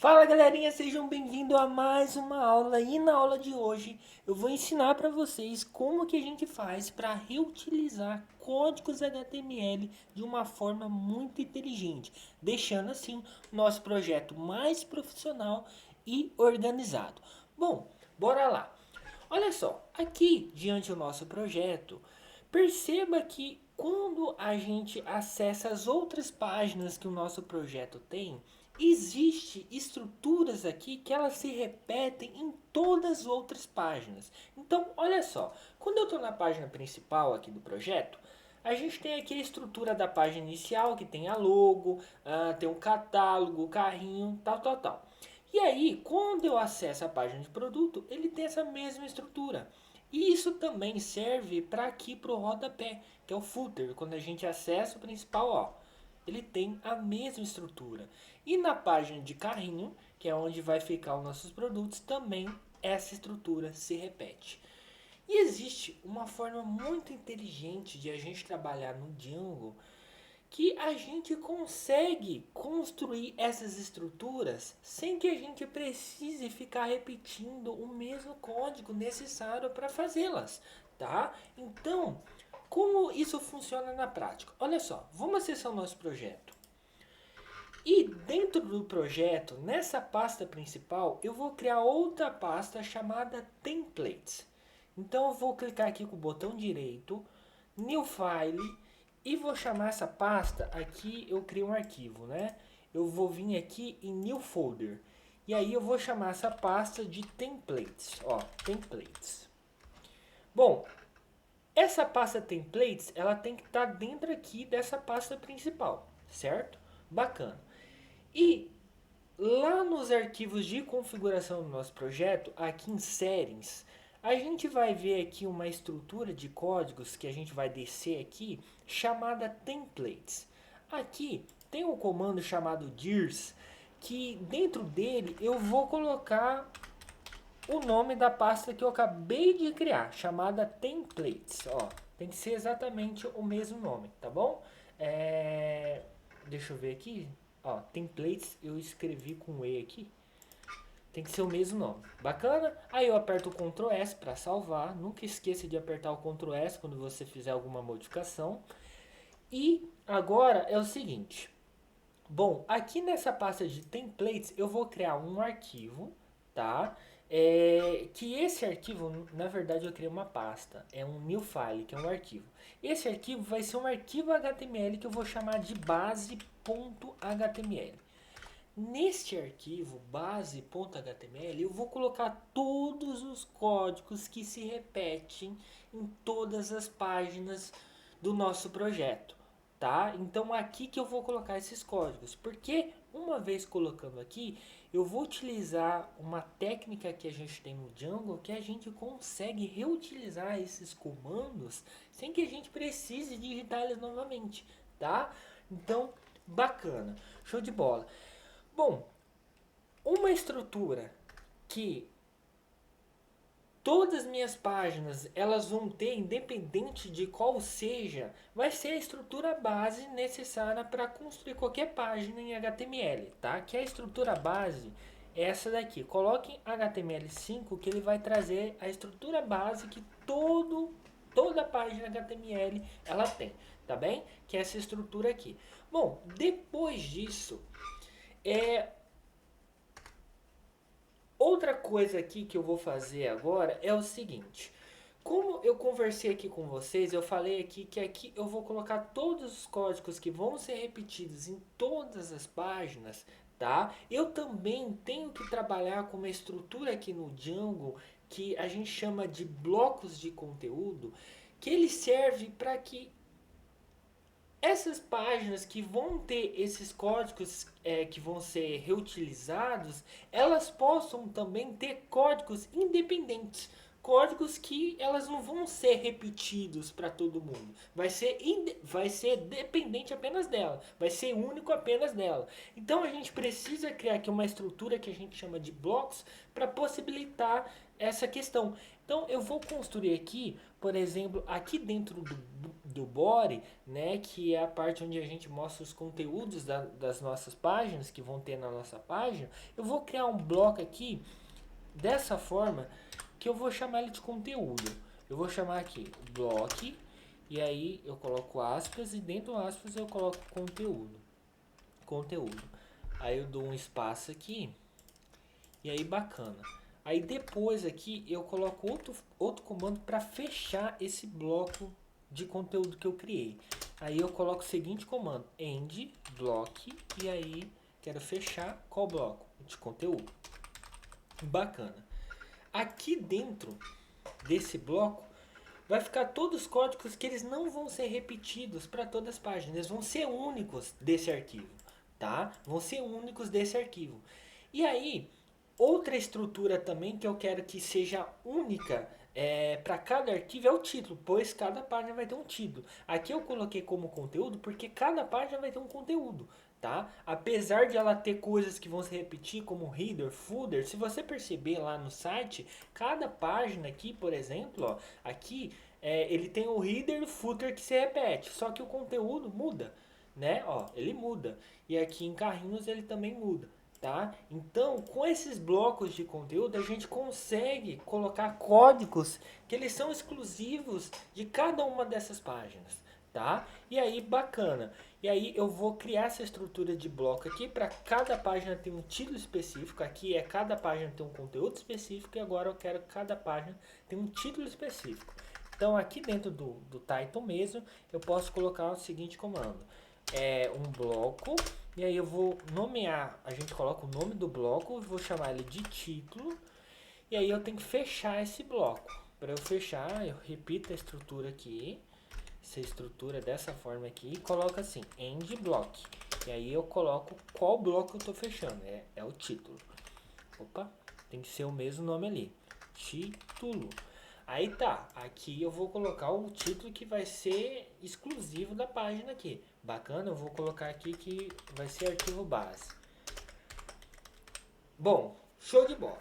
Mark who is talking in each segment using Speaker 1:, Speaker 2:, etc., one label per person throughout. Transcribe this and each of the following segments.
Speaker 1: Fala galerinha, sejam bem-vindos a mais uma aula e na aula de hoje eu vou ensinar para vocês como que a gente faz para reutilizar códigos HTML de uma forma muito inteligente, deixando assim o nosso projeto mais profissional e organizado. Bom, bora lá. Olha só, aqui diante do nosso projeto, perceba que quando a gente acessa as outras páginas que o nosso projeto tem, existe estruturas aqui que elas se repetem em todas as outras páginas. Então, olha só, quando eu estou na página principal aqui do projeto, a gente tem aqui a estrutura da página inicial, que tem a logo, tem o catálogo, o carrinho, tal. E aí, quando eu acesso a página de produto, ele tem essa mesma estrutura. E isso também serve para aqui para o rodapé, que é o footer. Quando a gente acessa o principal, ó, ele tem a mesma estrutura. E na página de carrinho, que é onde vai ficar os nossos produtos, também essa estrutura se repete. E existe uma forma muito inteligente de a gente trabalhar no Django que a gente consegue construir essas estruturas sem que a gente precise ficar repetindo o mesmo código necessário para fazê-las, tá? Então, como isso funciona na prática? Olha só, vamos acessar o nosso projeto. E dentro do projeto, nessa pasta principal, eu vou criar outra pasta chamada Templates. Então eu vou clicar aqui com o botão direito, New File, e vou chamar essa pasta, aqui eu crio um arquivo, né? Eu vou vir aqui em New Folder. E aí eu vou chamar essa pasta de Templates, ó, Templates. Bom, essa pasta Templates, ela tem que estar dentro aqui dessa pasta principal, certo? Bacana. E lá nos arquivos de configuração do nosso projeto, aqui em Settings, a gente vai ver aqui uma estrutura de códigos que a gente vai descer aqui, chamada Templates. Aqui tem um comando chamado dirs, que dentro dele eu vou colocar o nome da pasta que eu acabei de criar, chamada Templates. Ó, tem que ser exatamente o mesmo nome, tá bom? Deixa eu ver aqui. Ó, Templates eu escrevi com E aqui. Tem que ser o mesmo nome. Bacana? Aí eu aperto o Ctrl S para salvar. Nunca esqueça de apertar o Ctrl S quando você fizer alguma modificação. E agora é o seguinte. Bom, aqui nessa pasta de templates eu vou criar um arquivo, tá? Que esse arquivo, na verdade eu criei uma pasta, é um new file, que é um arquivo. Esse arquivo vai ser um arquivo HTML que eu vou chamar de base.html. Neste arquivo base.html eu vou colocar todos os códigos que se repetem em todas as páginas do nosso projeto, tá? Então aqui que eu vou colocar esses códigos, porque uma vez colocando aqui, eu vou utilizar uma técnica que a gente tem no Django, que a gente consegue reutilizar esses comandos sem que a gente precise digitar eles novamente, tá? Então, bacana, show de bola. Bom, uma estrutura que todas as minhas páginas elas vão ter, independente de qual seja, vai ser a estrutura base necessária para construir qualquer página em HTML, tá? Que a estrutura base é essa daqui. Coloque em HTML5 que ele vai trazer a estrutura base que toda página HTML ela tem, tá bem? Que é essa estrutura aqui. Bom, depois disso, é outra coisa aqui que eu vou fazer agora é o seguinte. Como eu conversei aqui com vocês, eu falei aqui que aqui eu vou colocar todos os códigos que vão ser repetidos em todas as páginas, tá? Eu também tenho que trabalhar com uma estrutura aqui no Django que a gente chama de blocos de conteúdo, que ele serve para que essas páginas que vão ter esses códigos que vão ser reutilizados, elas possam também ter códigos independentes, códigos que elas não vão ser repetidos para todo mundo. Vai ser dependente apenas dela. Vai ser único apenas dela. Então a gente precisa criar aqui uma estrutura que a gente chama de blocos para possibilitar essa questão. Então eu vou construir aqui, por exemplo, aqui dentro do body, né, que é a parte onde a gente mostra os conteúdos das nossas páginas, que vão ter na nossa página, eu vou criar um bloco aqui dessa forma que eu vou chamar ele de conteúdo. Eu vou chamar aqui block e aí eu coloco aspas e dentro do aspas eu coloco conteúdo. Conteúdo. Aí eu dou um espaço aqui e aí bacana. Aí depois aqui eu coloco outro comando para fechar esse bloco de conteúdo que eu criei. Aí eu coloco o seguinte comando, end block e aí quero fechar qual bloco? De conteúdo. Bacana. Aqui dentro desse bloco vai ficar todos os códigos que eles não vão ser repetidos para todas as páginas, eles vão ser únicos desse arquivo, tá? Vão ser únicos desse arquivo. E aí, outra estrutura também que eu quero que seja única para cada arquivo é o título, pois cada página vai ter um título. Aqui eu coloquei como conteúdo porque cada página vai ter um conteúdo, tá? Apesar de ela ter coisas que vão se repetir, como header, footer, se você perceber lá no site, cada página aqui, por exemplo, ó, aqui ele tem o header e o footer que se repete, só que o conteúdo muda, né? Ó, ele muda. E aqui em carrinhos ele também muda. Tá? Então, com esses blocos de conteúdo, a gente consegue colocar códigos que eles são exclusivos de cada uma dessas páginas, tá? E aí, bacana. E aí eu vou criar essa estrutura de bloco aqui para cada página ter um título específico. Aqui é cada página ter um conteúdo específico e agora eu quero que cada página tenha um título específico. Então, aqui dentro do title mesmo, eu posso colocar o seguinte comando. Um bloco, e aí eu vou nomear, a gente coloca o nome do bloco, vou chamar ele de título, e aí eu tenho que fechar esse bloco. Para eu fechar, eu repito a estrutura aqui, essa estrutura dessa forma aqui, e coloco assim, end block. E aí eu coloco qual bloco eu estou fechando, é o título. Opa, tem que ser o mesmo nome ali, título. Aí tá, aqui eu vou colocar o título que vai ser exclusivo da página aqui. Bacana, eu vou colocar aqui que vai ser arquivo base. Bom, show de bola.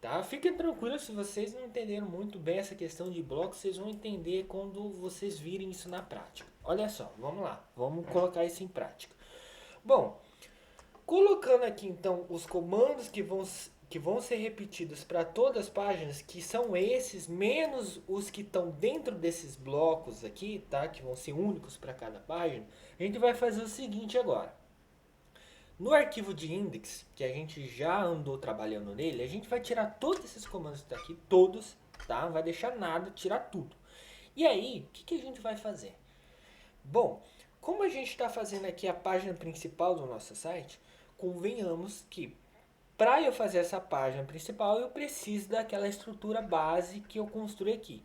Speaker 1: Tá? Fiquem tranquilos, se vocês não entenderam muito bem essa questão de blocos, vocês vão entender quando vocês virem isso na prática. Olha só, vamos lá, vamos colocar isso em prática. Bom, colocando aqui então os comandos que vão ser repetidos para todas as páginas, que são esses, menos os que estão dentro desses blocos aqui, tá? Que vão ser únicos para cada página, a gente vai fazer o seguinte agora. No arquivo de index, que a gente já andou trabalhando nele, a gente vai tirar todos esses comandos daqui, todos, tá? Não vai deixar nada, tirar tudo. E aí, o que a gente vai fazer? Bom, como a gente está fazendo aqui a página principal do nosso site, convenhamos que para eu fazer essa página principal, eu preciso daquela estrutura base que eu construí aqui.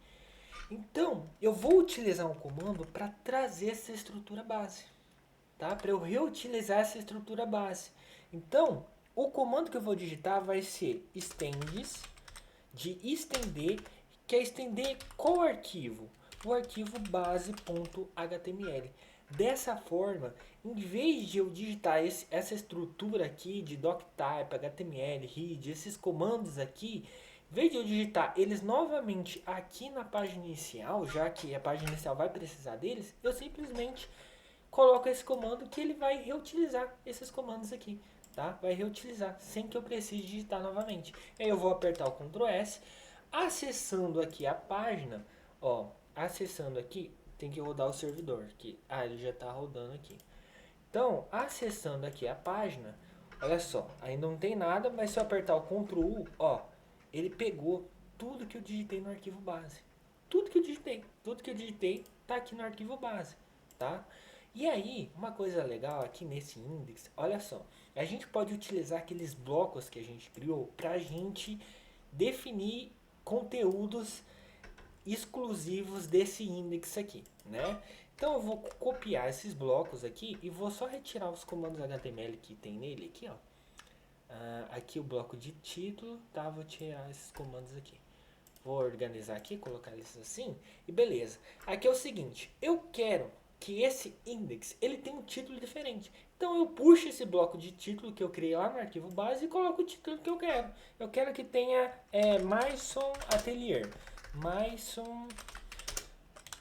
Speaker 1: Então, eu vou utilizar um comando para trazer essa estrutura base, tá? Para eu reutilizar essa estrutura base. Então, o comando que eu vou digitar vai ser extends, de estender, que é estender qual arquivo? O arquivo base.html. Dessa forma, em vez de eu digitar essa estrutura aqui de doctype, html, read, esses comandos aqui, em vez de eu digitar eles novamente aqui na página inicial, já que a página inicial vai precisar deles, eu simplesmente coloco esse comando que ele vai reutilizar esses comandos aqui, tá? Vai reutilizar sem que eu precise digitar novamente. Aí eu vou apertar o Ctrl S, acessando aqui a página, ó, acessando aqui, tem que rodar o servidor aqui. Ah, ele já está rodando aqui. Então, acessando aqui a página, olha só, ainda não tem nada, mas se eu apertar o Ctrl U, ó, ele pegou tudo que eu digitei no arquivo base. Tudo que eu digitei tá aqui no arquivo base, tá? E aí, uma coisa legal aqui nesse index, olha só, a gente pode utilizar aqueles blocos que a gente criou para a gente definir conteúdos exclusivos desse index aqui, né? Então eu vou copiar esses blocos aqui e vou só retirar os comandos HTML que tem nele aqui, ó. Aqui o bloco de título, tá? Vou tirar esses comandos aqui. Vou organizar aqui, colocar eles assim e beleza. Aqui é o seguinte, eu quero que esse index ele tenha um título diferente. Então eu puxo esse bloco de título que eu criei lá no arquivo base e coloco o título que eu quero. Eu quero que tenha Maison Atelier. Maison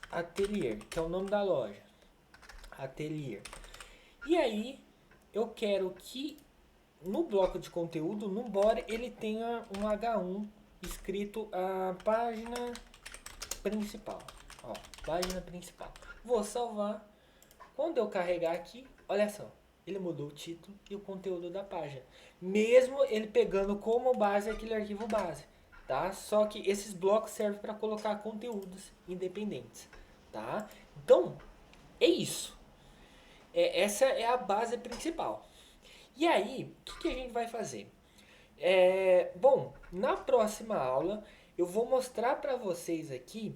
Speaker 1: Atelier, que é o nome da loja. Atelier. E aí eu quero que no bloco de conteúdo, no body, ele tenha um H1 escrito a página principal. Ó, página principal. Vou salvar. Quando eu carregar aqui, olha só, ele mudou o título e o conteúdo da página. Mesmo ele pegando como base aquele arquivo base, tá? Só que esses blocos servem para colocar conteúdos independentes, tá? Então, é isso. Essa é a base principal. E aí, o que a gente vai fazer? Bom, na próxima aula eu vou mostrar para vocês aqui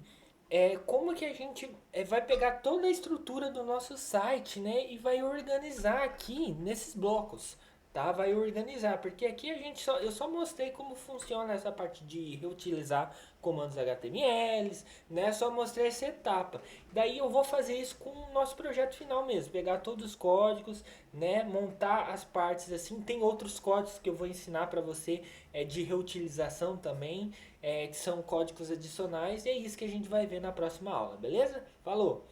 Speaker 1: como que a gente vai pegar toda a estrutura do nosso site, né, e vai organizar aqui nesses blocos, tá? Vai organizar, porque aqui eu só mostrei como funciona essa parte de reutilizar comandos HTMLs, né? Só mostrei essa etapa. Daí eu vou fazer isso com o nosso projeto final mesmo, pegar todos os códigos, né, montar as partes assim. Tem outros códigos que eu vou ensinar para você de reutilização também, que são códigos adicionais, e é isso que a gente vai ver na próxima aula, beleza? Falou!